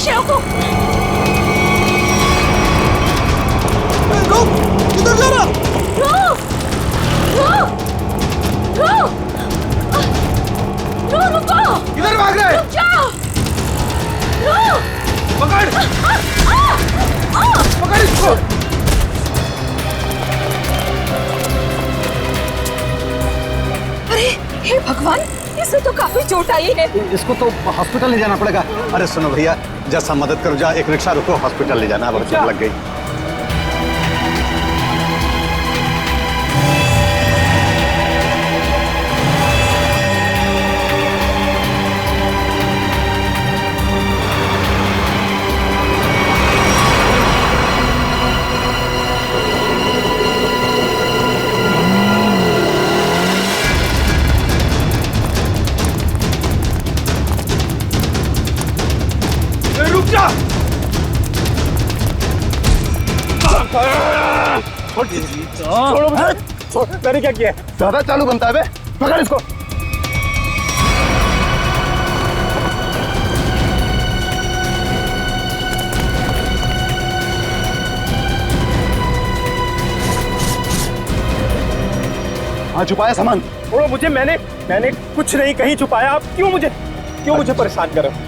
Rickshaw को। रुक, किधर जा रहा? रुको। किधर भाग रहा है? रुक जाओ। पकड़ इसको। अरे हे भगवान, इसे तो काफी चोट आई है। इसको तो हॉस्पिटल ले जाना पड़ेगा। अरे सुनो भैया, जैसा मदद करो, जा एक रिक्शा रुको, हॉस्पिटल ले जाना, अब चोट लग गई। छोड़ो मुझे। मैंने क्या किया? ज्यादा चालू बनता है बे, पकड़ इसको। हाँ, छुपाया सामान। छोड़ो मुझे, मैंने कुछ नहीं कहीं छुपाया। आप क्यों मुझे परेशान कर रहे हो?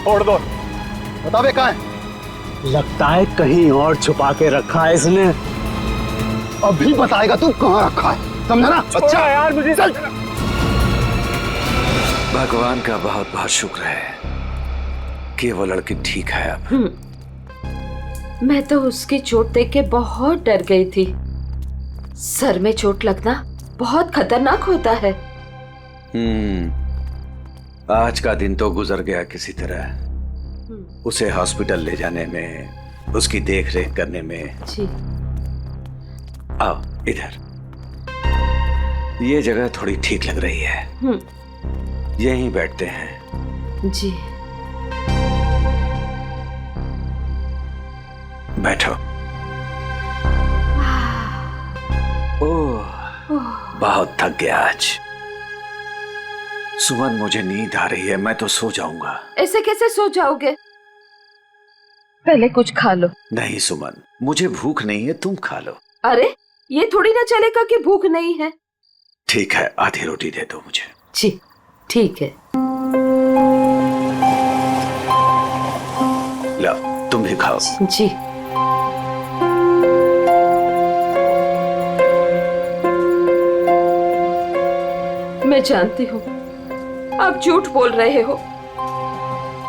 छोड़ दो। बता बे, कहाँ है? लगता है कहीं और छुपा के रखा है इसने। अभी बताएगा तू कहाँ रखा है, समझा ना? अच्छा यार, मुझे चल। भगवान का बहुत बहुत शुक्र है कि वो लड़की ठीक है अब। मैं तो उसकी चोट देख के बहुत डर गई थी। सर में चोट लगना बहुत खतरनाक होता है। आज का दिन तो गुजर गया किसी तरह। उसे हॉस्पिटल ले जाने में, उसकी देख रेख करने में। जी। आओ इधर, ये जगह थोड़ी ठीक लग रही है। यहीं बैठते हैं। जी। बैठो। ओह, बहुत थक गया आज। सुमन, मुझे नींद आ रही है, मैं तो सो जाऊंगा। ऐसे कैसे सो जाओगे? पहले कुछ खा लो। नहीं सुमन, मुझे भूख नहीं है, तुम खा लो। अरे ये थोड़ी ना चलेगा कि भूख नहीं है। ठीक है, आधी रोटी दे दो मुझे। जी ठीक है। लो, तुम भी खाओ। जी। मैं जानती हूँ आप झूठ बोल रहे हो।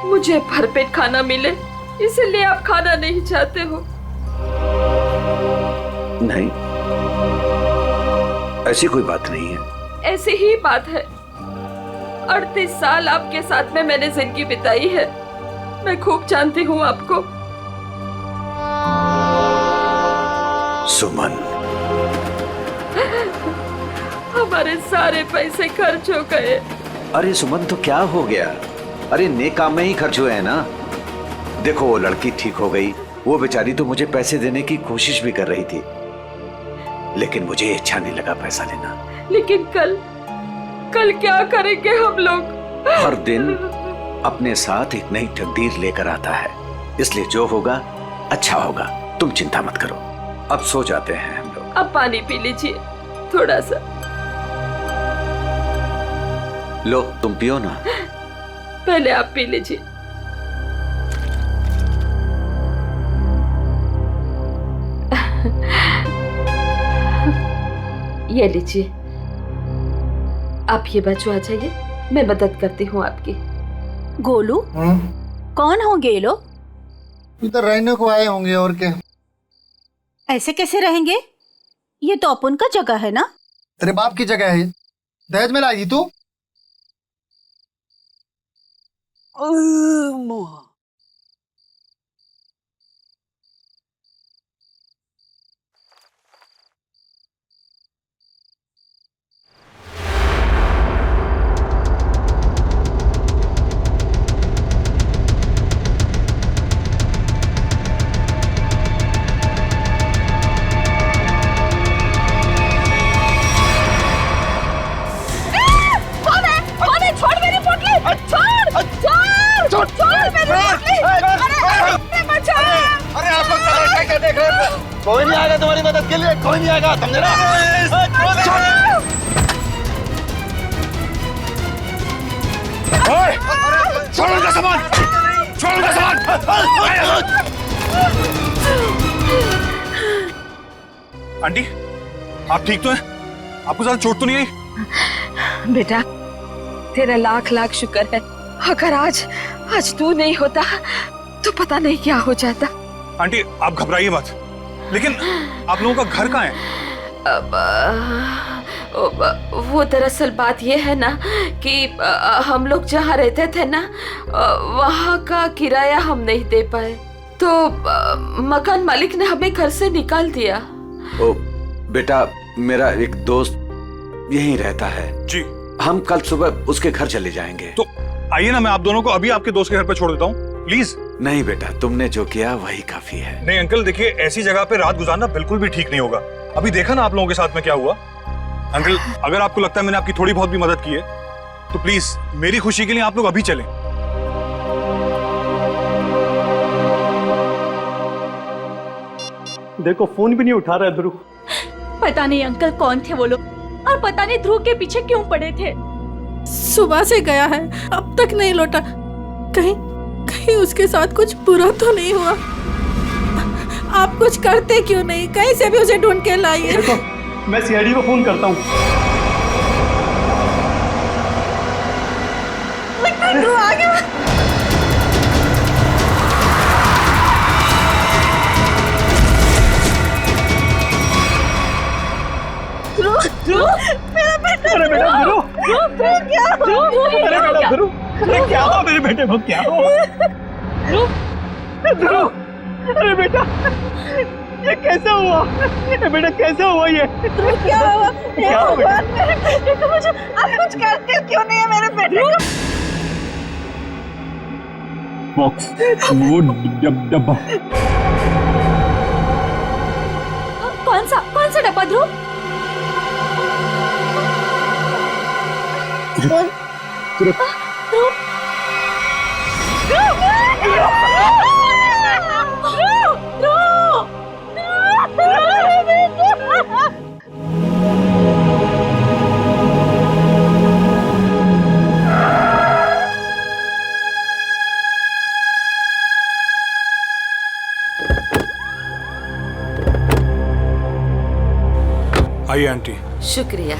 मुझे भरपेट खाना मिले इसलिए आप खाना नहीं चाहते हो। नहीं, ऐसी कोई बात नहीं है। ऐसी ही बात है। 38 साल आपके साथ में मैंने जिंदगी बिताई है। मैं खूब जानती हूँ आपको। सुमन, हमारे सारे पैसे खर्च हो गए। अरे सुमन, तो क्या हो गया? अरे नेक काम में ही खर्च हुए हैं ना। देखो, वो लड़की ठीक हो गई। वो बेचारी तो मुझे पैसे देने की कोशिश भी कर रही थी, लेकिन मुझे अच्छा नहीं लगा पैसा लेना। लेकिन कल क्या करेंगे हम लोग? हर दिन अपने साथ एक नई तकदीर लेकर आता है, इसलिए जो होगा अच्छा होगा। तुम चिंता मत करो, अब सो जाते हैं हम लोग। अब पानी पी लीजिए थोड़ा सा। लो, तुम पियो ना। पहले आप पी लीजिए। ये लीजिए। आप ये बच्चो आ जाइए, मैं मदद करती हूँ आपकी। गोलू, कौन होंगे ये लोग? इधर रहने को आए होंगे, और क्या। ऐसे कैसे रहेंगे? ये तो अपन का जगह है ना। तेरे बाप की जगह है। दहेज में लाई तू। देख रहे हैं? कोई नहीं आएगा तुम्हारी मदद के लिए, कोई नहीं आएगा, समझे ना? छोड़ उनका सामान, छोड़ उनका सामान। आंटी, आप ठीक तो हैं? आपको ज्यादा चोट तो नहीं आई? बेटा, तेरा लाख लाख शुक्र है। अगर आज तू नहीं होता तो पता नहीं क्या हो जाता। आंटी, आप घबराइए मत, लेकिन आप लोगों का घर कहाँ है? वो दरअसल बात ये है ना कि हम लोग जहाँ रहते थे ना, वहाँ का किराया हम नहीं दे पाए, तो मकान मालिक ने हमें घर से निकाल दिया। ओ बेटा, मेरा एक दोस्त यहीं रहता है जी। हम कल सुबह उसके घर चले जाएंगे। तो आइए ना, मैं आप दोनों को अभी आपके दोस्त के घर पे छोड़ देता हूँ, प्लीज। नहीं बेटा, तुमने जो किया वही काफी है। नहीं अंकल, देखिए ऐसी जगह पे रात गुजारना बिल्कुल भी ठीक नहीं होगा। अभी देखा ना आप लोगों के साथ में क्या हुआ। अंकल, अगर आपको लगता है मैंने आपकी थोड़ी बहुत भी मदद की है तो प्लीज मेरी खुशी के लिए आप लोग अभी चलें। देखो फोन भी नहीं उठा रहा है ध्रुव। पता नहीं अंकल कौन थे वो लोग, और पता नहीं ध्रुव के पीछे क्यों पड़े थे। सुबह से गया है, अब तक नहीं लौटा। कहीं कहीं उसके साथ कुछ बुरा तो नहीं हुआ? आप कुछ करते क्यों नहीं? कहीं से भी उसे ढूंढ के लाइए। देखो, मैं सीआईडी को फोन करता हूँ। ध्रुव आ गया। ध्रुव, मेरा बेटा। अरे बेटा ध्रुव, क्या हुआ? अरे बेटा ध्रुव, अरे क्या हुआ मेरे बेटे को? क्या हुआ ध्रुव? अरे बेटा, ये कैसे हुआ? ये बेटा कैसे हुआ ये? क्या हुआ? क्या हुआ बेटा? मेरे बेटे को मुझे, आप कुछ करते क्यों नहीं है मेरे बेटे को? बॉक्स, वो डब्बा। कौन सा डब्बा ध्रुव? आइए आंटी। शुक्रिया।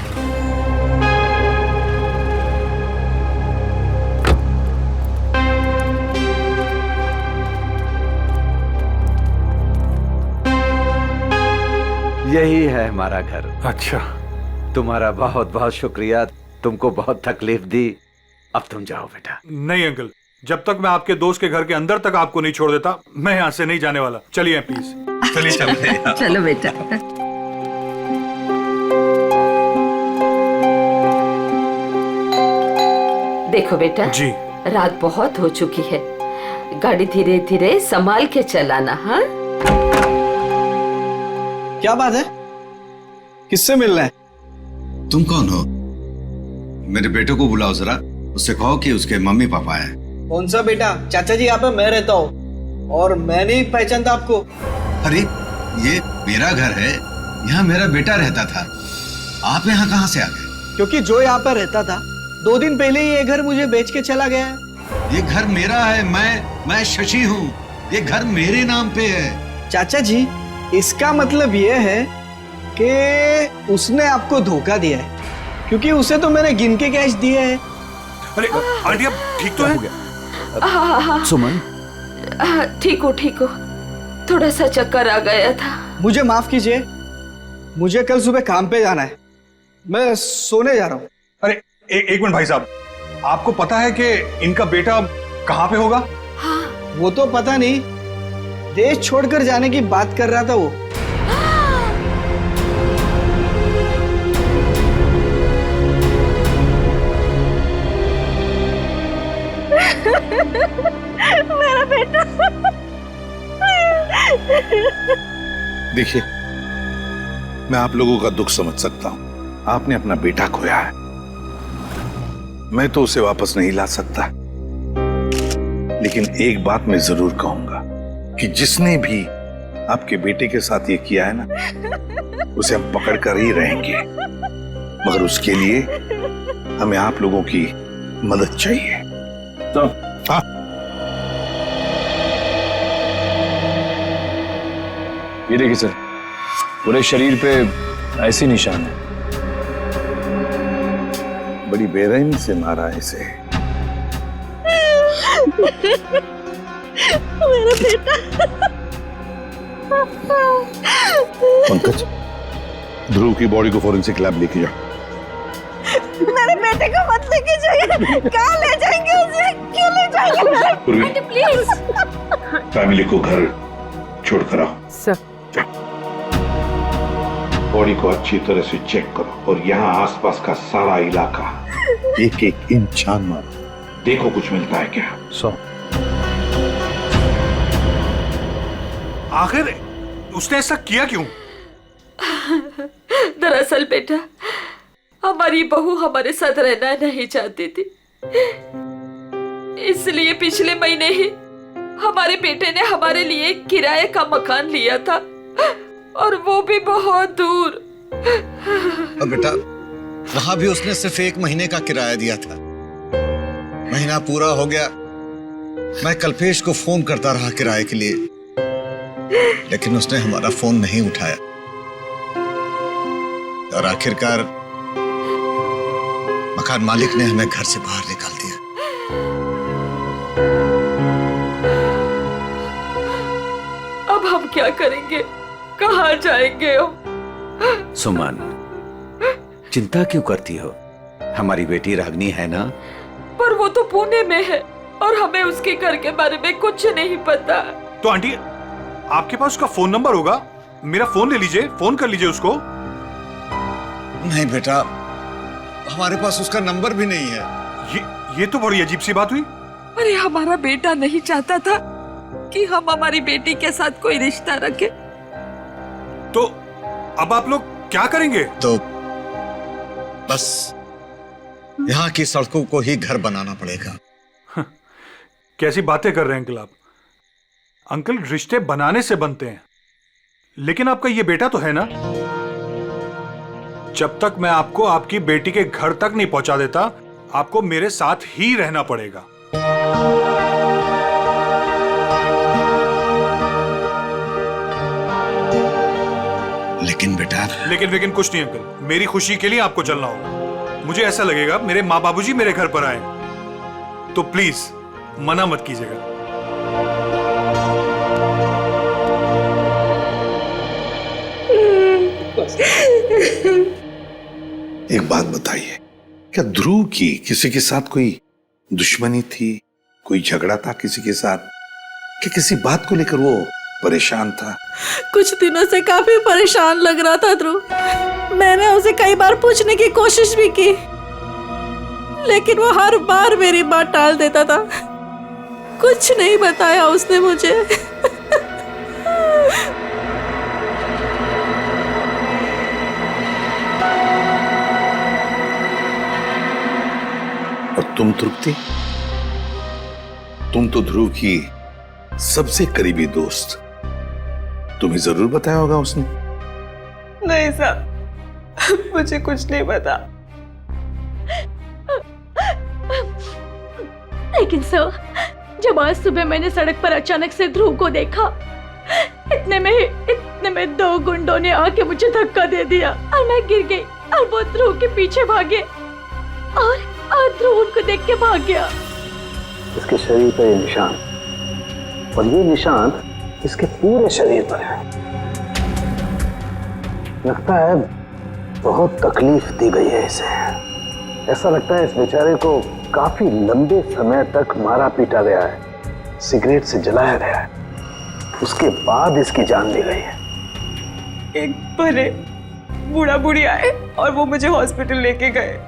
यही है हमारा घर। अच्छा, तुम्हारा बहुत बहुत शुक्रिया, तुमको बहुत तकलीफ दी। अब तुम जाओ बेटा। नहीं अंकल, जब तक मैं आपके दोस्त के घर के अंदर तक आपको नहीं छोड़ देता, मैं यहाँ से नहीं जाने वाला। चलिए प्लीज, चलिए चलते हैं। चलो बेटा। देखो बेटा जी। रात बहुत हो चुकी है, गाड़ी धीरे धीरे संभाल के चलाना। हाँ, क्या बात है? किससे मिलना है? तुम कौन हो? मेरे बेटे को बुलाओ जरा, उससे कहो कि उसके मम्मी पापा हैं। कौन सा बेटा? चाचा जी यहाँ पे मैं रहता हूँ और मैं नहीं पहचानता आपको। अरे ये मेरा घर है, यहाँ मेरा बेटा रहता था। आप यहाँ कहाँ से आ गए? क्योंकि जो यहाँ पर रहता था 2 दिन पहले ही ये घर मुझे बेच के चला गया है। ये घर मेरा है, मैं शशि हूँ। ये घर मेरे नाम पे है। चाचा जी, इसका मतलब ये है कि उसने आपको धोखा दिया है, क्योंकि उसे तो मैंने गिन के कैश दिए हैं। अरे आंटी, आप ठीक तो हैं? हाँ, सुमन, ठीक हो। थोड़ा सा चक्कर आ गया था। मुझे माफ कीजिए, मुझे कल सुबह काम पे जाना है, मैं सोने जा रहा हूँ। अरे एक मिनट भाई साहब, आपको पता है कि इनका बेटा कहाँ पे होगा? वो तो पता नहीं, देश छोड़कर जाने की बात कर रहा था वो। मेरा बेटा। देखिए, मैं आप लोगों का दुख समझ सकता हूं। आपने अपना बेटा खोया है, मैं तो उसे वापस नहीं ला सकता, लेकिन एक बात मैं जरूर कहूंगा कि जिसने भी आपके बेटे के साथ ये किया है ना, उसे हम पकड़ कर ही रहेंगे, मगर उसके लिए हमें आप लोगों की मदद चाहिए। तो हाँ, ये देखिए सर, पूरे शरीर पे ऐसी निशान है। बड़ी बेरहमी से मारा है इसे। मेरा बेटा। पंकज, ध्रुव की बॉडी को फॉरेंसिक लैब लेके जाओ। मेरे बेटे को मत लेके जाइए। कहाँ ले जाएंगे उसे? क्यों ले जाएंगे? पूर्वी, प्लीज। फैमिली को घर छोड़कर आओ। सर, बॉडी को अच्छी तरह से चेक करो और यहाँ आसपास का सारा इलाका एक एक इंच छान मारो, देखो कुछ मिलता है क्या। आखिर उसने ऐसा किया क्यों? दरअसल बेटा, हमारी बहू हमारे साथ रहना नहीं चाहती थी, इसलिए पिछले महीने ही हमारे बेटे ने हमारे लिए किराए का मकान लिया था, और वो भी बहुत दूर। और बेटा, वहां भी उसने सिर्फ 1 महीने का किराया दिया था। महीना पूरा हो गया, मैं कल्पेश को फोन करता रहा किराए के लिए, लेकिन उसने हमारा फोन नहीं उठाया और आखिरकार मकान मालिक ने हमें घर से बाहर निकाल दिया। अब हम क्या करेंगे? कहाँ जाएंगे हम? सुमन, चिंता क्यों करती हो? हमारी बेटी रागनी है ना? पर वो तो पुणे में है और हमें उसके घर के बारे में कुछ नहीं पता। तो आंटी, आपके पास उसका फोन नंबर होगा, मेरा फोन ले लीजिए, फोन कर लीजिए उसको। नहीं बेटा, हमारे पास उसका नंबर भी नहीं है। ये तो बड़ी अजीब सी बात हुई। अरे हमारा बेटा नहीं चाहता था कि हम हमारी बेटी के साथ कोई रिश्ता रखें। तो अब आप लोग क्या करेंगे? तो बस यहाँ की सड़कों को ही घर बनाना पड़ेगा। कैसी बातें कर रहे हैं अंकल आप? अंकल, रिश्ते बनाने से बनते हैं, लेकिन आपका ये बेटा तो है ना। जब तक मैं आपको आपकी बेटी के घर तक नहीं पहुंचा देता, आपको मेरे साथ ही रहना पड़ेगा। लेकिन बेटा, लेकिन कुछ नहीं अंकल, मेरी खुशी के लिए आपको चलना होगा। मुझे ऐसा लगेगा मेरे माँ बाबूजी मेरे घर पर आए, तो प्लीज मना मत कीजिएगा। एक बात बताइए, क्या ध्रुव की किसी के साथ कोई दुश्मनी थी, कोई झगड़ा था किसी के साथ, कि किसी बात को लेकर वो परेशान था? कुछ दिनों से काफी परेशान लग रहा था ध्रुव। मैंने उसे कई बार पूछने की कोशिश भी की, लेकिन वो हर बार मेरी बात टाल देता था। कुछ नहीं बताया उसने मुझे। और तुम तृप्ति, तुम तो ध्रुव की सबसे करीबी दोस्त, तुम्हें जरूर बताया होगा उसने। नहीं सर, मुझे कुछ नहीं पता। लेकिन सर, जब आज सुबह मैंने सड़क पर अचानक से ध्रुव को देखा, इतने में 2 गुंडों ने आके मुझे धक्का दे दिया और मैं गिर गई और वो ध्रुव के पीछे भागे और ध्रुव उनको देख के भाग गया। इसके शरीर पर ये निशान, और ये निशान इसके पूरे शरीर पर है। लगता है बहुत तकलीफ दी गई है इसे। ऐसा लगता है इस बेचारे को काफी लंबे समय तक मारा पीटा गया है, सिगरेट से जलाया गया है, उसके बाद इसकी जान ली गई है। एक बड़े बूढ़ा बूढ़ी आए और वो मुझे हॉस्पिटल लेके गए,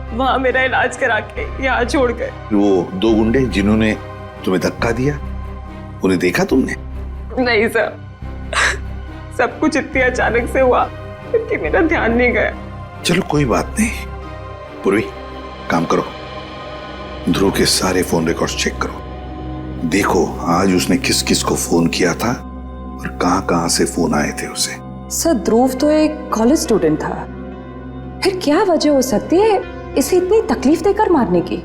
वहां मेरा इलाज करा के यहाँ छोड़ गए। वो 2 गुंडे जिन्होंने तुम्हें धक्का दिया, उन्हें देखा तुमने? नहीं सर, सब कुछ इतनी अचानक से हुआ कि मेरा ध्यान नहीं गया। चलो कोई बात नहीं। पूर्वी, काम करो, ध्रुव के सारे फोन रिकॉर्ड्स चेक करो, देखो आज उसने किस किस को फोन किया था और कहां कहां से फोन आए थे उसे। सर ध्रुव तो एक कॉलेज स्टूडेंट था, फिर क्या वजह हो सकती है इसे इतनी तकलीफ देकर मारने की?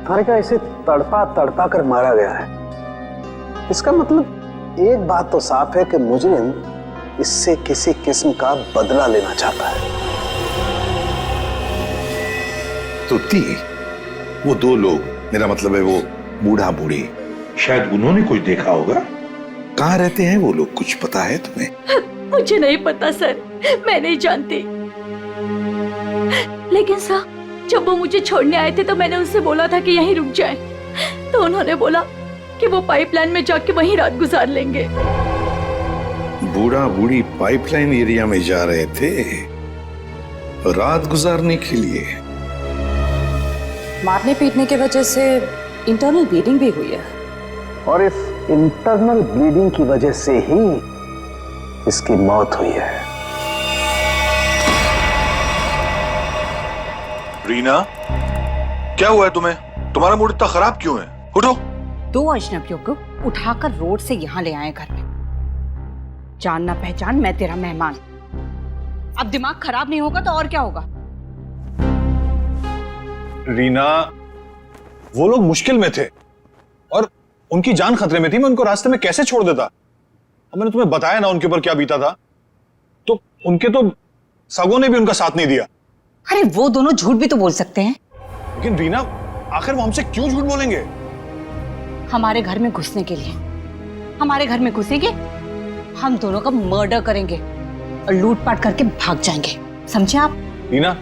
अरे क्या इसे तड़पा तड़पा कर मारा गया है। इसका मतलब एक बात तो साफ है कि मुजरिम इससे किसी किस्म का बदला लेना चाहता है। तुत्ती, वो दो लोग, मेरा मतलब है वो बूढ़ा बूढ़ी, शायद उन्होंने कुछ देखा होगा। कहाँ रहते हैं वो लोग, कुछ पता है तुम्हें? मुझे नहीं पता सर, मैं नहीं जानती। लेकिन सर, जब वो मुझे छोड़ने आए थे तो मैंने उनसे बोला था कि यहीं रुक जाएं। तो उन्होंने बोला कि वो पाइपलाइन में जाके वहीं रात गुजार लेंगे। बूढ़ा बूढ़ी पाइपलाइन एरिया में जा रहे थे रात गुजारने के लिए। मारने पीटने की वजह से इंटरनल ब्लीडिंग भी हुई है, और इस इंटरनल ब्लीडिंग की वजह से ही इसकी मौत हुई है। रीना, क्या हुआ है तुम्हें? तुम्हारा मूड इतना खराब क्यों है? उठो। 2 अजनबियों को उठाकर रोड से यहाँ ले आए घर में। जान ना पहचान, मैं तेरा मेहमान। अब दिमाग खराब नहीं होगा तो और क्या होगा? रीना, वो लोग मुश्किल में थे और उनकी जान खतरे में थी। मैं उनको रास्ते में कैसे छोड़ देता? और मैंने तुम्हें बताया ना उनके ऊपर क्या बीता था। तो उनके तो सगों ने भी उनका साथ नहीं दिया। अरे वो दोनों झूठ भी तो बोल सकते हैं। लेकिन रीना, आखिर वो हमसे क्यों झूठ बोलेंगे? हमारे घर में घुसने के लिए। हमारे घर में घुसेंगे, हम दोनों का मर्डर करेंगे और लूटपाट करके भाग जाएंगे, समझे आप? रीना,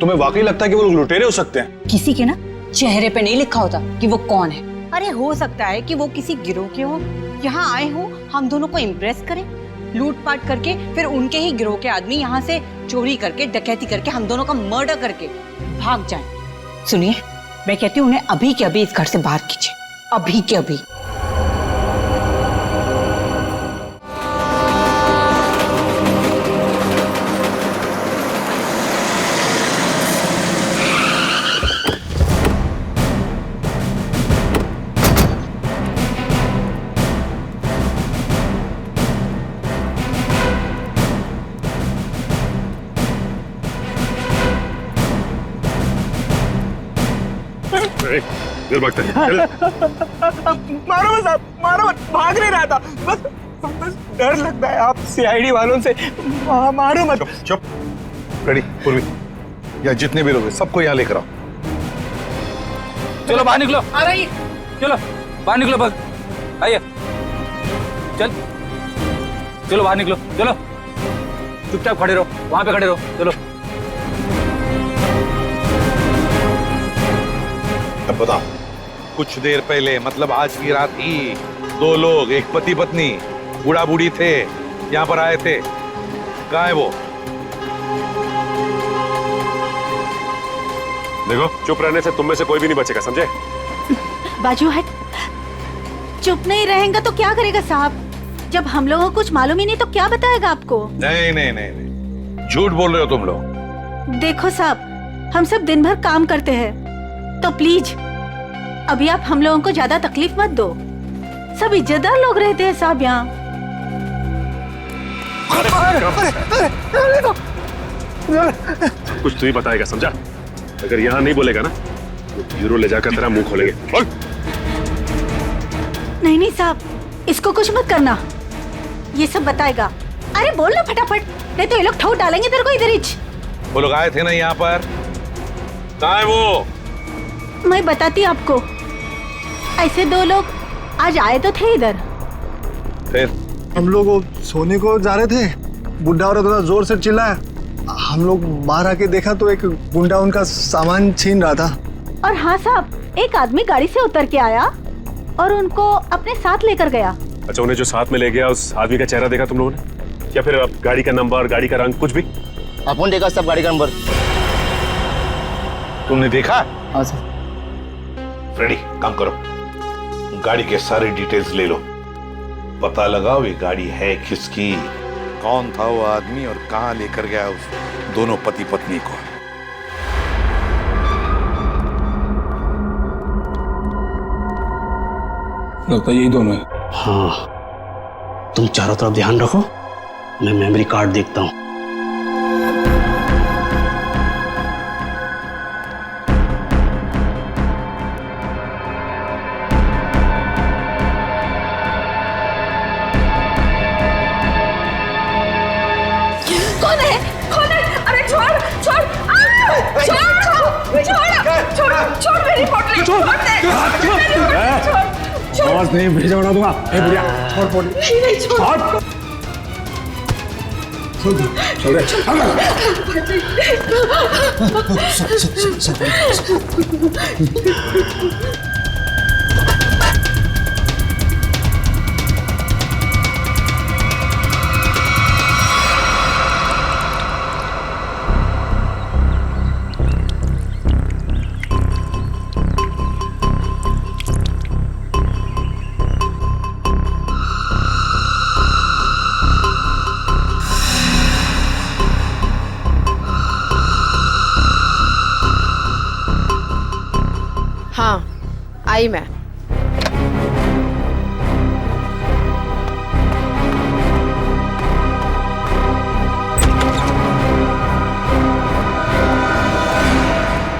तुम्हें वाकई लगता है कि वो लोग लुटेरे हो सकते हैं? किसी के ना चेहरे पे नहीं लिखा होता कि वो कौन है। अरे हो सकता है कि वो किसी गिरोह के हो, यहाँ आए हो हम दोनों को इम्प्रेस करें, लूटपाट करके फिर उनके ही गिरोह के आदमी यहाँ से चोरी करके, डकैती करके, हम दोनों का मर्डर करके भाग जाएं। सुनिए, मैं कहती हूँ उन्हें अभी के अभी इस घर से बाहर कीजिए, अभी के अभी। देर भागता है। मारो मत साहब, मारो मत, भाग नहीं रहा था, बस डर लगता है आप सीआईडी वालों से। मारो मत। चुप। रेडी पूर्वी, या जितने भी लोग हैं सबको यहाँ लेकर आओ। चलो बाहर निकलो। आ रही, चलो बाहर निकलो, भाग आइए, चल चलो बाहर निकलो, चलो चुपचाप खड़े रहो, वहां पे खड़े रहो, चलो। अब बताओ, कुछ देर पहले, मतलब आज की रात ही 2 लोग, एक पति पत्नी, बूढ़ा बूढ़ी थे, यहाँ पर आए थे। कहाँ है वो? देखो, चुप रहने से तुम में से कोई भी नहीं बचेगा, समझे? बाजू हट। चुप नहीं रहेगा तो क्या करेगा साहब? जब हम लोगों को कुछ मालूम ही नहीं तो क्या बताएगा आपको? नहीं नहीं नहीं नहीं, झूठ बोल रहे हो तुम लोग। देखो साहब, हम सब दिन भर काम करते हैं, तो प्लीज अभी आप हम लोगों को ज्यादा तकलीफ मत दो। सब इज्जतदार लोग रहते हैं साहब यहाँ। कुछ तू ही बताएगा, समझा? अगर यहाँ नहीं बोलेगा ना तो ब्यूरो ले जाकर तेरा मुंह खोलेंगे। बोल। नहीं नहीं साहब, इसको कुछ मत करना, ये सब बताएगा। अरे बोल ना फटाफट, नहीं तो ये लोग ठोक डालेंगे तेरे को इधर ही। वो लोग आए थे ना यहाँ पर, कहाँ है वो? मैं बताती आपको। ऐसे 2 लोग आज आए तो थे इधर। फिर हम लोग वो सोने को जा रहे थे, बुढ़ा औरत थोड़ा जोर से चिल्लाया। हम लोग बाहर आके देखा तो एक गुंडा उनका सामान छीन रहा था। और हाँ साहब, एक आदमी गाड़ी से उतर के आया और उनको अपने साथ लेकर गया। अच्छा, उन्हें जो साथ में ले गया उस आदमी का चेहरा देखा तुम लोगों ने? या फिर गाड़ी का नंबर, गाड़ी का रंग, कुछ भी? अपन देखा सब गाड़ी का नंबर। तुमने देखा? हाँ सर। रेडी, काम करो, गाड़ी के सारे डिटेल्स ले लो, पता लगाओ ये गाड़ी है किसकी, कौन था वो आदमी और कहां लेकर गया उस दोनों पति पत्नी को। लगता है यही दोनों है। हाँ, तुम चारों तरफ ध्यान रखो, मैं मेमोरी कार्ड देखता हूँ। कौन है? कौन है? अरे छोड़ छोड़ छोड़ मेरी पोटली, छोड़ दे। आवाज नहीं भेजा उड़ा दूंगा। ए बुढ़िया, छोड़ पोटली। नहीं छोड़। छोड़ दे। हाँ, आई मैं।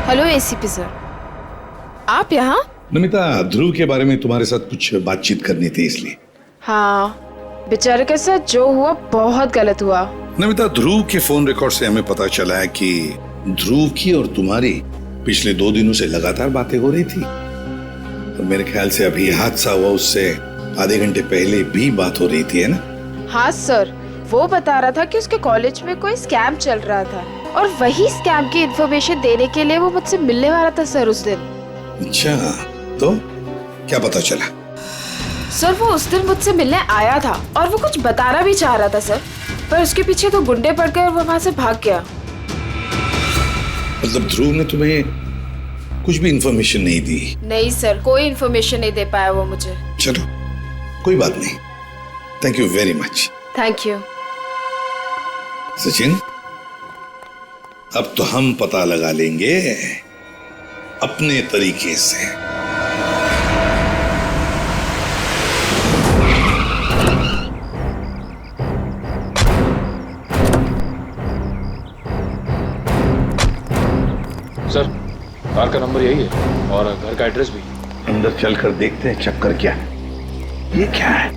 हेलो एसीपी सर, आप यहाँ? नमिता, ध्रुव के बारे में तुम्हारे साथ कुछ बातचीत करनी थी इसलिए। हाँ, बेचारे के साथ जो हुआ बहुत गलत हुआ। नमिता, ध्रुव के फोन रिकॉर्ड से हमें पता चला है कि ध्रुव की और तुम्हारी पिछले 2 दिनों से लगातार बातें हो रही थी। और मेरे ख्याल से अभी हादसा हुआ उससे आधे घंटे पहले भी बात हो रही थी, है ना? हाँ सर, वो बता रहा था कि उसके कॉलेज में कोई स्कैम चल रहा था और वही स्कैम की इन्फॉर्मेशन देने के लिए वो मुझसे मिलने वाला था सर उस दिन। अच्छा, तो क्या पता चला? सर वो उस दिन मुझसे मिलने आया था और वो कुछ बताना भी चाह रहा था सर, पर उसके पीछे तो गुंडे पड़ गए और वो वहाँ से भाग गया। मतलब ध्रुव ने तुम्हें कुछ भी इंफॉर्मेशन नहीं दी? नहीं सर, कोई इन्फॉर्मेशन नहीं दे पाया वो मुझे। चलो, कोई बात नहीं। Thank you very much. Thank you. Sachin, अब तो हम पता लगा लेंगे अपने तरीके से। सर, कार का नंबर यही है और घर का एड्रेस भी। अंदर चलकर देखते हैं चक्कर क्या है। ये क्या है?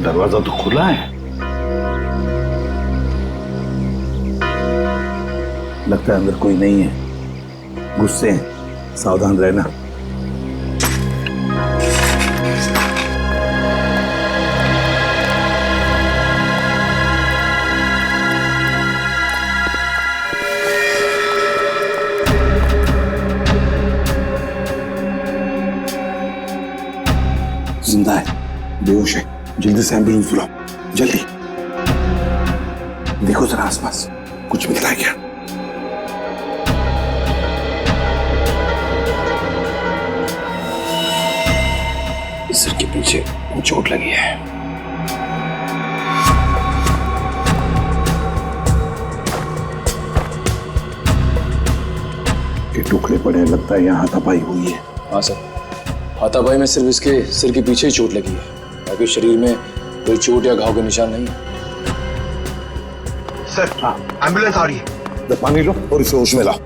दरवाजा तो खुला है। लगता है अंदर कोई नहीं है। गुस्से हैं, सावधान रहना। जिंदा है, बेहोश है। जल्दी से एम्बुलेंस बुलाओ, जल्दी। देखो जरा आसपास, कुछ मिल रहा है क्या? सिर के पीछे चोट लगी है। के टुकड़े पड़े हैं, लगता है यहाँ हाथापाई हुई है। हाँ सर, हाथापाई में सिर्फ इसके सिर के पीछे ही चोट लगी है, बाकी शरीर में कोई चोट या घाव के निशान नहीं है। सर, हाँ, एम्बुलेंस आ रही है। पानी लो और इसे होश में लाओ।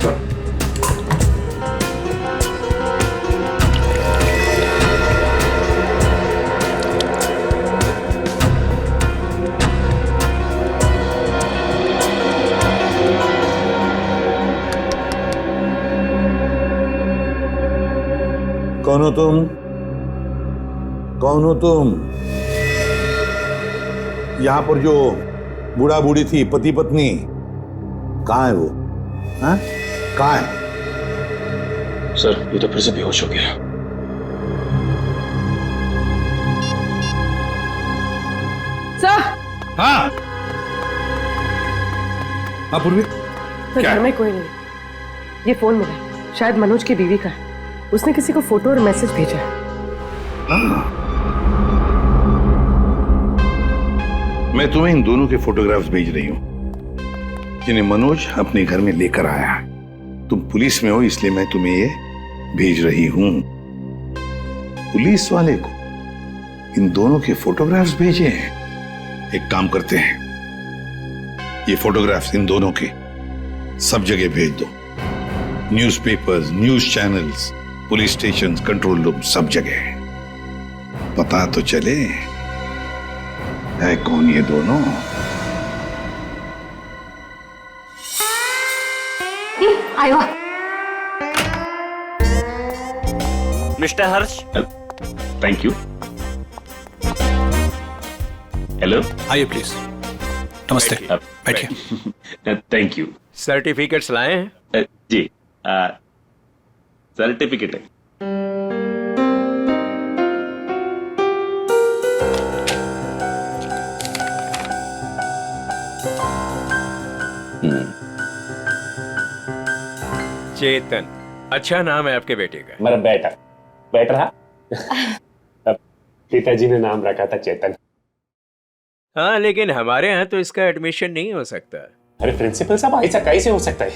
कौन हो तुम? कौन हो तुम? यहां पर जो बूढ़ा बूढ़ी थी, पति पत्नी, कहां है वो? हाँ? कहां है? सर, ये तो फिर से बेहोश हो गया। सर। हाँ, हाँ पूर्वी, तो घर में कोई नहीं। ये फोन मिला, शायद मनोज की बीवी का है। उसने किसी को फोटो और मैसेज भेजा है। मैं तुम्हें इन दोनों के फोटोग्राफ्स भेज रही हूं जिन्हें मनोज अपने घर में लेकर आया है। तुम पुलिस में हो इसलिए मैं तुम्हें ये भेज रही हूं। पुलिस वाले को इन दोनों के फोटोग्राफ्स भेजे हैं। एक काम करते हैं, ये फोटोग्राफ्स इन दोनों के सब जगह भेज दो, newspapers, news channels, police station, control room, सब जगह। पता तो चले है कौन ये दोनों। आयो mister Harsh. Thank you. Hello, आइए प्लीज। नमस्ते, बैठिए। Thank you. सर्टिफिकेट्स लाए हैं? जी, सर्टिफिकेट है। चेतन, अच्छा नाम है आपके बेटे का। मेरा बेटा बैठ रहा। पिताजी ने नाम रखा था चेतन। हाँ, लेकिन हमारे यहाँ तो इसका एडमिशन नहीं हो सकता। अरे प्रिंसिपल साहब, ऐसा कैसे हो सकता है?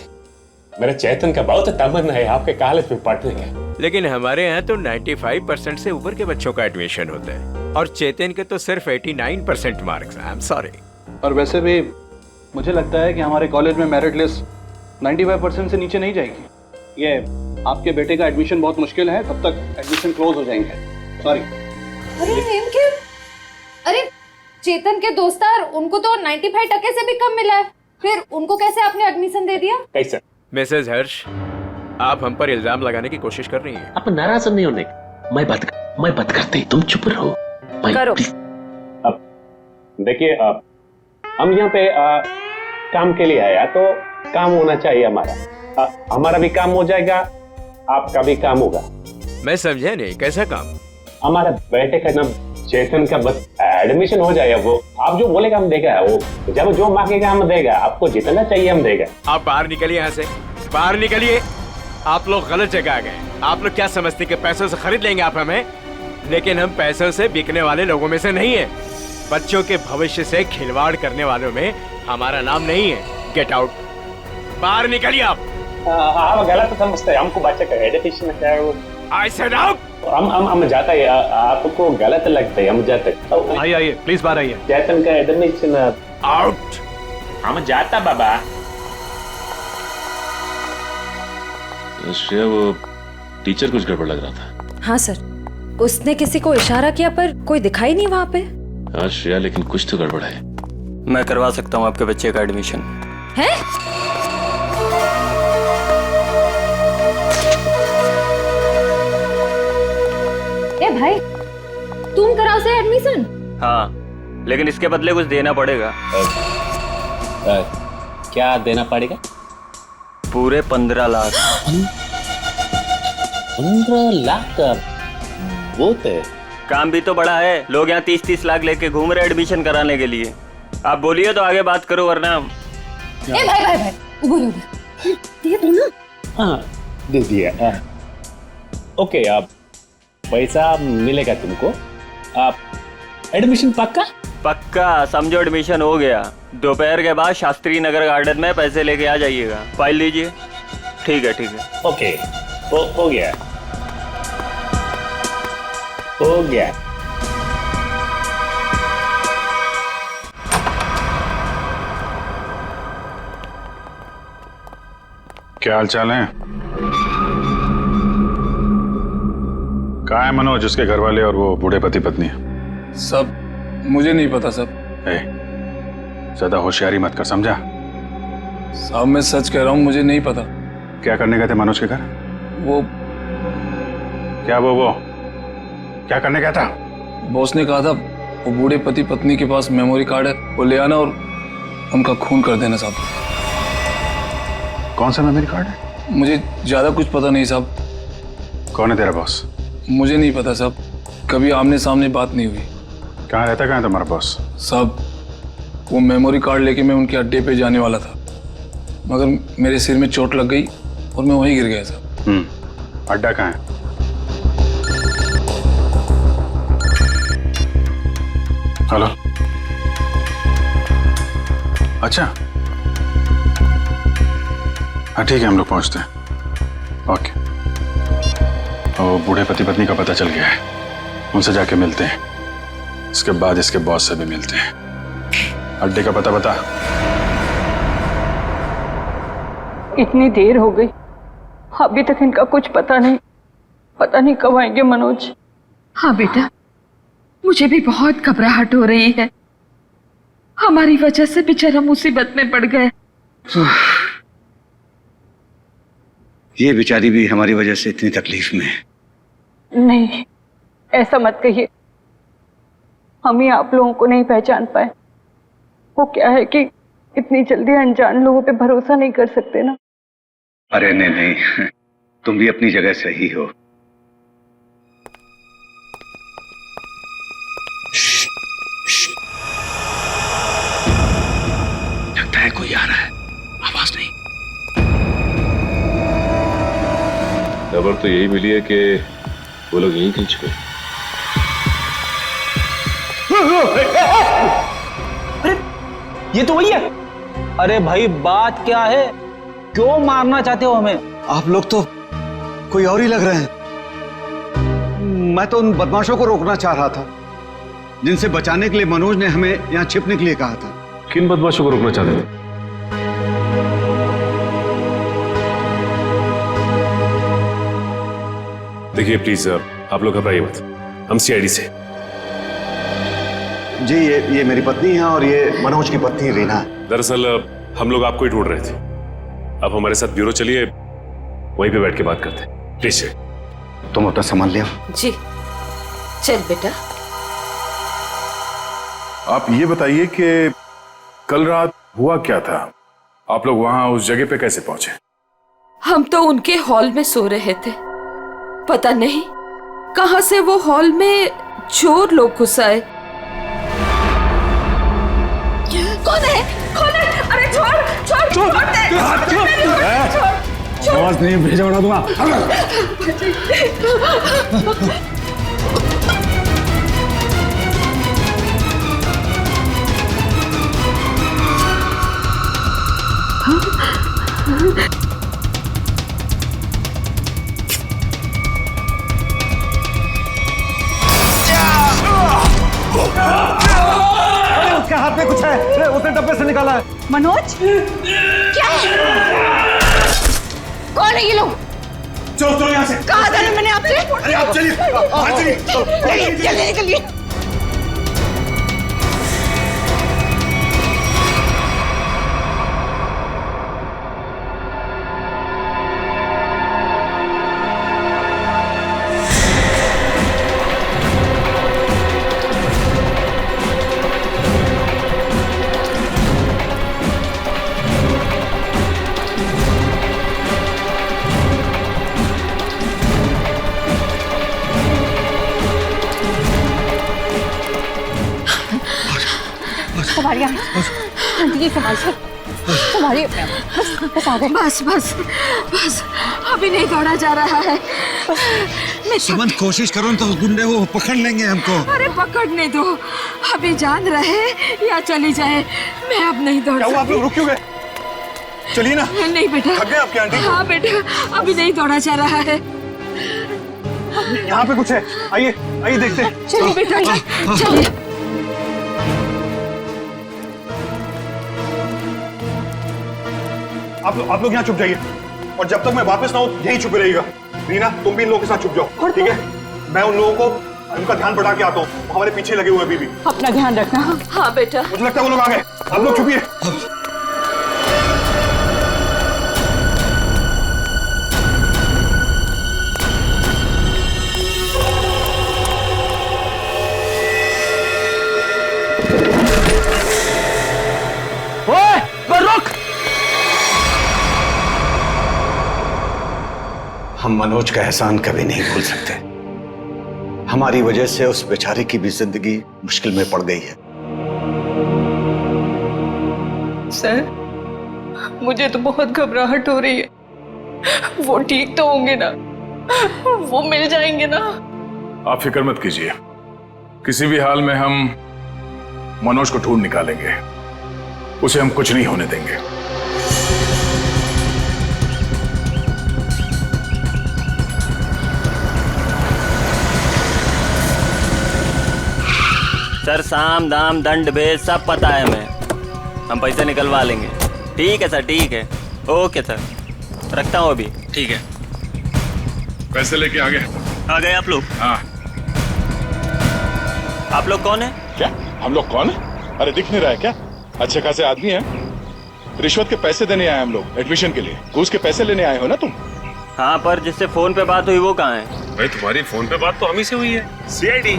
मेरे चेतन का बहुत तमन्ना है आपके कॉलेज में पढ़ने का। लेकिन हमारे यहाँ तो 95% से ऊपर के बच्चों का एडमिशन होता है और चेतन के तो सिर्फ 89% मार्क्स। I am sorry. और वैसे भी मुझे लगता है कि हमारे कॉलेज में मेरिट लिस्ट 95% से नीचे नहीं जाएगी। ये आपके बेटे का एडमिशन बहुत मुश्किल है, तब तक एडमिशन क्लोज हो जाएंगे। सॉरी। अरे चेतन के दोस्तार, उनको तो 95% से भी कम मिला है, फिर उनको कैसे आपने एडमिशन दे दिया? कैसे? मिसेज हर्ष, आप हम पर इल्जाम लगाने की कोशिश कर रही हैं। आप नाराज नहीं होने। मैं बात करते ही तुम चुप रहो। करो। अब देखिए, हम यहाँ पे काम के लिए आया तो काम होना चाहिए हमारा। हमारा भी काम हो जाएगा, आपका भी काम होगा। मैं समझा नहीं, कैसा काम? हमारा बेटे का नाम चेतन का बस एडमिशन हो जाएगा। वो आप जो बोलेगा हम देगा, वो जब जो मांगेगा हम देगा, आपको जितना चाहिए हम देगा। आप बाहर निकलिए, यहाँ से बाहर निकलिए। आप लोग गलत जगह आ गए। आप लोग क्या समझते कि पैसों से खरीद लेंगे आप हमें? लेकिन हम पैसों से बिकने वाले लोगों में से नहीं है। बच्चों के भविष्य से खिलवाड़ करने वालों में हमारा नाम नहीं है। गेट आउट, बाहर निकलिए आप। आप गलत समझते हैं, हमको बच्चे का एडमिशन है। I said out। हम जाता है, आपको गलत लगता है, हम जाते। आइए प्लीज बाहर आइए। चेतन का एडमिशन आउट। हम जाता बाबा। श्रेया, वो टीचर कुछ गड़बड़ लग रहा था। हाँ सर, उसने किसी को इशारा किया पर कोई दिखाई नहीं वहाँ पे। हाँ श्रेया, लेकिन कुछ तो गड़बड़ है। मैं करवा सकता हूँ आपके बच्चे का एडमिशन। है? ए भाई, तुम कराओ से एडमिशन? हाँ, लेकिन इसके बदले कुछ देना पड़ेगा। क्या देना पड़ेगा? पूरे 15 लाख। 15 लाख का बहुत है। काम भी तो बड़ा है। लोग यहाँ 30-30 लाख लेके घूम रहे एडमिशन कराने के लिए। आप बोलिए तो आगे बात करो, वरना। ए भाई, उधर दे दो ना। हाँ, दे दिया। ओके, आप पैसा मिलेगा तुमको। आप एडमिशन पक्का समझो, एडमिशन हो गया। दोपहर के बाद शास्त्री नगर गार्डन में पैसे लेके आ जाइएगा। फाइल लीजिए। ठीक है। ओके, हो गया। क्या हाल चाल है? कहाँ है मनोज, जिसके घर वाले और वो बूढ़े पति पत्नी? सब मुझे नहीं पता सब। ज्यादा होशियारी मत कर, समझा? साहब मैं सच कह रहा हूँ, मुझे नहीं पता। क्या करने गए थे मनोज के घर? वो क्या करने गया था? बॉस ने कहा था वो बूढ़े पति पत्नी के पास मेमोरी कार्ड है, वो ले आना और उनका खून कर देना साहब। कौन सा मेमोरी कार्ड है? मुझे ज्यादा कुछ पता नहीं साहब। कौन है तेरा बॉस? मुझे नहीं पता साहब, कभी आमने सामने बात नहीं हुई। कहाँ रहता, कहाँ है तुम्हारा बॉस? साहब वो मेमोरी कार्ड लेके मैं उनके अड्डे पे जाने वाला था, मगर मेरे सिर में चोट लग गई और मैं वहीं गिर गया साहब। अड्डा कहाँ है? हेलो, अच्छा हाँ ठीक है, हम लोग पहुंचते हैं। ओके। वो बूढ़े पति पत्नी का पता चल गया है, उनसे जाके मिलते हैं। इसके बाद इसके बॉस से भी मिलते हैं। अड्डे का पता बता। इतनी देर हो गई, अभी तक इनका कुछ पता नहीं। पता नहीं कब आएंगे मनोज। हाँ बेटा, मुझे भी बहुत घबराहट हो रही है। हमारी वजह से बेचारा मुसीबत में पड़ गए। ये बेचारी भी हमारी वजह से इतनी तकलीफ में है। नहीं, ऐसा मत कहिए। हम ही आप लोगों को नहीं पहचान पाए। वो क्या है कि इतनी जल्दी अनजान लोगों पे भरोसा नहीं कर सकते ना। अरे नहीं नहीं, तुम भी अपनी जगह सही हो। लगता है कोई आ रहा है, आवाज नहीं। खबर तो यही मिली है कि वो लोग यहीं कहीं छुपे। अरे ये तो वही है। अरे भाई बात क्या है, क्यों मारना चाहते हो हमें? आप लोग तो कोई और ही लग रहे हैं। मैं तो उन बदमाशों को रोकना चाह रहा था जिनसे बचाने के लिए मनोज ने हमें यहाँ छिपने के लिए कहा था। किन बदमाशों को रोकना चाहते थे? देखिए प्लीज आप लोग घबराइए मत, हम सीआईडी से। जी ये मेरी पत्नी है और ये मनोज की पत्नी रीना है। दरअसल हम लोग आपको ही ढूंढ रहे थे। अब हमारे साथ ब्यूरो चलिए, वहीं पे बैठ के बात करते हैं। प्लीज तुम अपना सामान ले आओ। जी चल बेटा। आप ये बताइए कि कल रात हुआ क्या था? आप लोग वहां उस जगह पे कैसे पहुंचे? हम तो उनके हॉल में सो रहे थे। पता नहीं कहां से वो हॉल में चोर लोग घुस आए। कौन है? कौन है? अरे छोड़ दे। आवाज नहीं भेजा उड़ा दूंगा। उसके हाथ में कुछ है, उसने डब्बे से निकाला है। मनोज क्या है? कौन है ये लोग? चलो यहाँ से। कहा था ना मैंने आपसे? अरे आप चलिए, चलिए निकलिए। संभालिए आंटी, संभालिए। बस आ गए। बस अभी नहीं दौड़ा जा रहा है। सुमन कोशिश करो तो गुंडे वो पकड़ लेंगे हमको। अरे पकड़ने दो, अभी जान रहे या चली जाए। मैं अब नहीं दौड़ सकती। आप लोग रुक क्यों गए? चलिए ना। नहीं बेटा। थक गए आपके आंटी? हाँ बेटा, अभी नहीं दौड़ा जा रहा है। यहाँ पे कुछ है, आइए देखते हैं। चलिए बेटा, चलिए। आप लोग यहाँ छुप जाइए और जब तक मैं वापस ना आऊं यहीं छुपे रहिएगा। रीना तुम भी इन लोगों के साथ छुप जाओ, ठीक है? मैं उन लोगों को उनका ध्यान बढ़ा के आता हूँ, वो हमारे पीछे लगे हुए अभी भी। अपना ध्यान रखना। हाँ बेटा। मुझे लगता है वो लोग आ गए, आप लोग छुपिए। हम मनोज का एहसान कभी नहीं भूल सकते। हमारी वजह से उस बेचारे की भी जिंदगी मुश्किल में पड़ गई है। सर मुझे तो बहुत घबराहट हो रही है। वो ठीक तो होंगे ना? वो मिल जाएंगे ना? आप फिक्र मत कीजिए, किसी भी हाल में हम मनोज को ढूंढ निकालेंगे। उसे हम कुछ नहीं होने देंगे। सर साम दाम दंड भेद सब पता है हमें, हम पैसे निकलवा लेंगे। ठीक है सर, ठीक है, ओके सर, रखता हूँ अभी। ठीक है, पैसे लेके आ गए आप लोग? हाँ। आप लोग कौन है? क्या हम लोग कौन है? अरे दिख नहीं रहा है क्या? अच्छे खासे आदमी हैं। रिश्वत के पैसे देने आए हम लोग, एडमिशन के लिए। घूस के पैसे लेने आए हो ना तुम? हाँ, पर जिससे फोन पे बात हुई वो कहाँ है? भाई तुम्हारी फोन पे बात तो हम ही से हुई है। सीआईडी।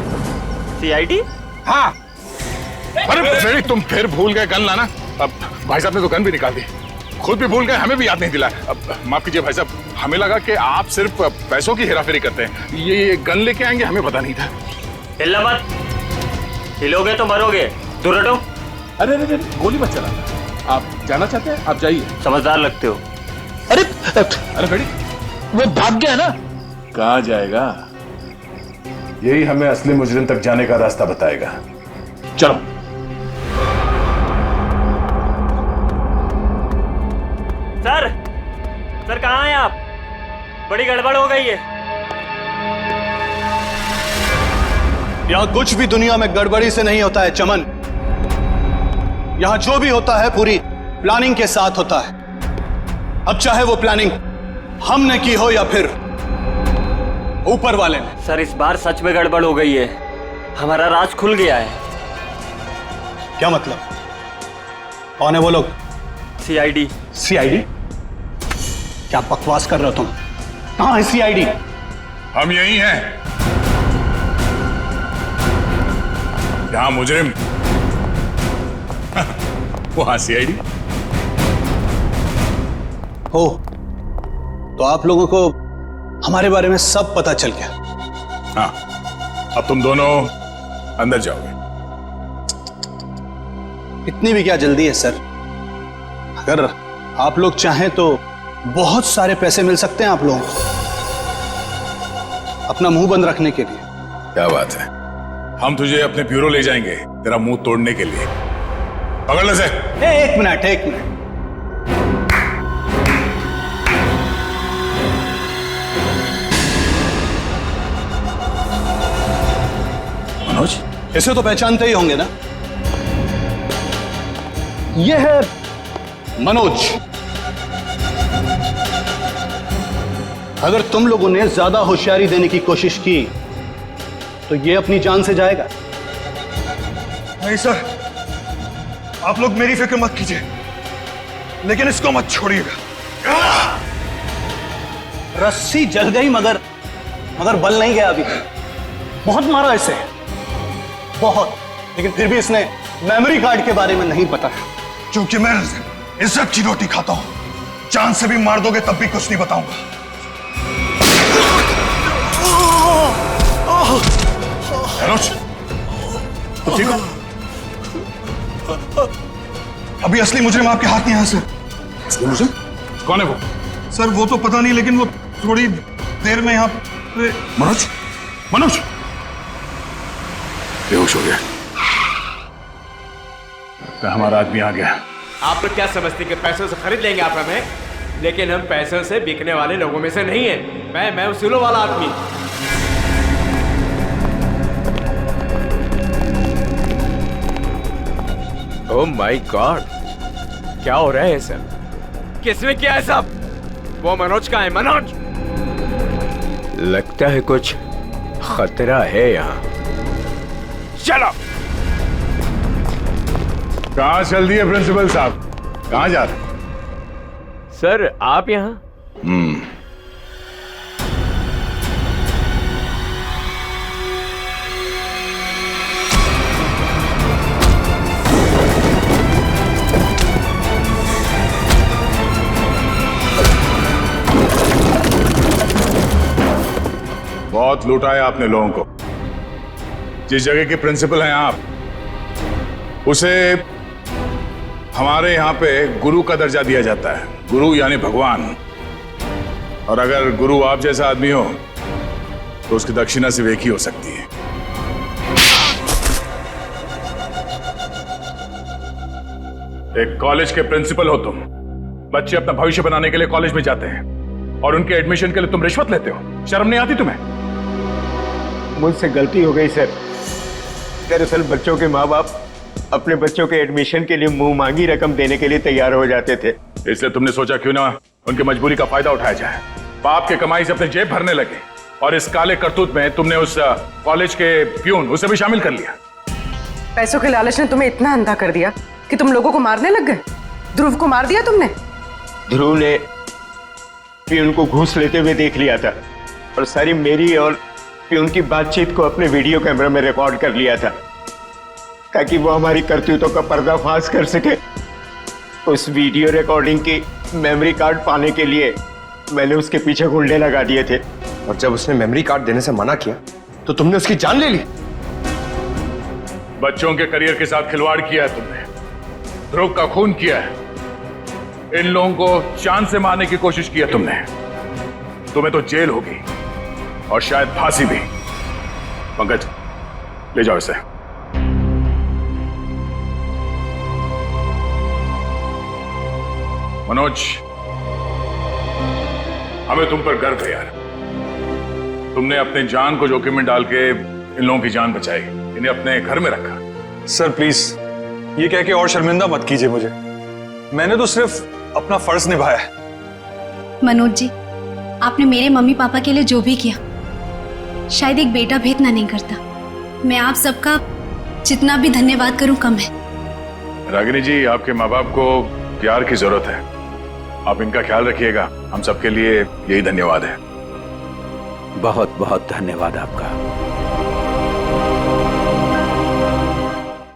सीआईडी? हाँ। अरे फ्रेडी, तुम फिर भूल गए गन लाना। अब भाई साहब ने तो गन भी निकाल दी, खुद भी भूल गए, हमें भी याद नहीं दिलाया। अब माफ कीजिए भाई साहब, हमें लगा कि आप सिर्फ पैसों की हेराफेरी करते हैं। ये गन लेके आएंगे हमें पता नहीं था। हिलना मत, हिलोगे तो मरोगे, दूर हटो। अरे अरे गोली मत चलाना। आप जाना चाहते हैं? आप जाइए। समझदार लगते हो। अरे फ्रेडी, वो भाग गया ना। कहाँ जाएगा? यही हमें असली मुजरिम तक जाने का रास्ता बताएगा। चलो। सर कहाँ हैं आप? बड़ी गड़बड़ हो गई है। यहाँ कुछ भी दुनिया में गड़बड़ी से नहीं होता है चमन। यहाँ जो भी होता है पूरी प्लानिंग के साथ होता है। अब चाहे वो प्लानिंग हमने की हो या फिर ऊपर वाले ने। सर इस बार सच में गड़बड़ हो गई है, हमारा राज खुल गया है। क्या मतलब? कौन है वो लोग? सीआईडी। सीआईडी? क्या बकवास कर रहे हो तुम? कहां है सीआईडी? हम यही हैं, जहां मुजरिम वहां सीआईडी हो। तो आप लोगों को हमारे बारे में सब पता चल गया। हाँ, अब तुम दोनों अंदर जाओगे। इतनी भी क्या जल्दी है सर? अगर आप लोग चाहें तो बहुत सारे पैसे मिल सकते हैं आप लोगों को अपना मुंह बंद रखने के लिए। क्या बात है, हम तुझे अपने ब्यूरो ले जाएंगे तेरा मुंह तोड़ने के लिए। पकड़ ले से। एक मिनट। मनोज, इसे तो पहचानते ही होंगे ना? यह है मनोज। अगर तुम लोगों ने ज्यादा होशियारी देने की कोशिश की तो यह अपनी जान से जाएगा। नहीं सर, आप लोग मेरी फिक्र मत कीजिए, लेकिन इसको मत छोड़िएगा। रस्सी जल गई मगर बल नहीं गया अभी। बहुत मारा इसे, बहुत, लेकिन फिर भी इसने मेमोरी कार्ड के बारे में नहीं पता। क्योंकि मैं इज्जत की रोटी खाता हूं, जान से भी मार दोगे तब भी कुछ नहीं बताऊंगा। मनोज, तुम ठीक हो? अभी असली मुजरिम आपके हाथ नहीं है सर। असली मुजरिम? कौन है वो? सर वो तो पता नहीं, लेकिन वो थोड़ी देर में यहाँ पे। मनोज बेहोश हो गया। हमारा आदमी आ गया। आप लोग क्या समझते कि पैसों से खरीद लेंगे आप हमें? लेकिन हम पैसों से बिकने वाले लोगों में से नहीं है। मैं उसूलों वाला आदमी। ओह माय गॉड, क्या हो रहा है सर? किसने किया है सब? वो मनोज का है। मनोज, लगता है कुछ खतरा है यहाँ। चलो। कहाँ चल दिए प्रिंसिपल साहब? कहाँ जा रहे? सर आप यहाँ? बहुत लूटा है आपने लोगों को। जिस जगह के प्रिंसिपल हैं आप, उसे हमारे यहाँ पे गुरु का दर्जा दिया जाता है। गुरु यानी भगवान। और अगर गुरु आप जैसा आदमी हो तो उसकी दक्षिणा सिर्फ एक ही हो सकती है। एक कॉलेज के प्रिंसिपल हो तुम। बच्चे अपना भविष्य बनाने के लिए कॉलेज में जाते हैं और उनके एडमिशन के लिए तुम रिश्वत लेते हो। शर्म नहीं आती तुम्हें? मुझसे गलती हो गई सर। दरअसल बच्चों के माँ बाप अपने बच्चों के एडमिशन के लिए मुंह मांगी रकम देने के लिए तैयार हो जाते थे। इसलिए तुमने सोचा क्यों ना उनकी मजबूरी का फायदा उठाया जाए। बाप के कमाई से अपने जेब भरने लगे और इस काले करतूत में तुमने उस कॉलेज के प्यून उसे भी शामिल कर लिया। पैसों के लालच ने तुम्हें इतना अंधा कर दिया कि तुम लोगों को मारने लग गए। ध्रुव को मार दिया तुमने। ध्रुव ने प्यून को घूस लेते हुए देख लिया था और सारी मेरी और प्यून की बातचीत को अपने वीडियो कैमरा में रिकॉर्ड कर लिया था ताकि वो हमारी करतूतों का पर्दाफाश कर सके। उस वीडियो रिकॉर्डिंग की मेमोरी कार्ड पाने के लिए मैंने उसके पीछे गुंडे लगा दिए थे। और जब उसने मेमोरी कार्ड देने से मना किया तो तुमने उसकी जान ले ली। बच्चों के करियर के साथ खिलवाड़ किया है तुमने, ध्रुव का खून किया है, इन लोगों को चांद से मारने की कोशिश की है तुमने। तुम्हें तो जेल होगी और शायद फांसी भी। पंकज ले जाओ इसे। मनोज, हमें तुम पर गर्व है यार। तुमने अपने जान को जोखिम में डाल के इन लोगों की जान बचाई, इन्हें अपने घर में रखा। सर प्लीज ये कह के और शर्मिंदा मत कीजिए मुझे। मैंने तो सिर्फ अपना फर्ज निभाया है। मनोज जी, आपने मेरे मम्मी पापा के लिए जो भी किया शायद एक बेटा भी इतना नहीं करता। मैं आप सबका जितना भी धन्यवाद करूं कम है। रागिनी जी, आपके माँ बाप को प्यार की जरूरत है, आप इनका ख्याल रखिएगा। हम सबके लिए यही धन्यवाद है। बहुत बहुत धन्यवाद आपका।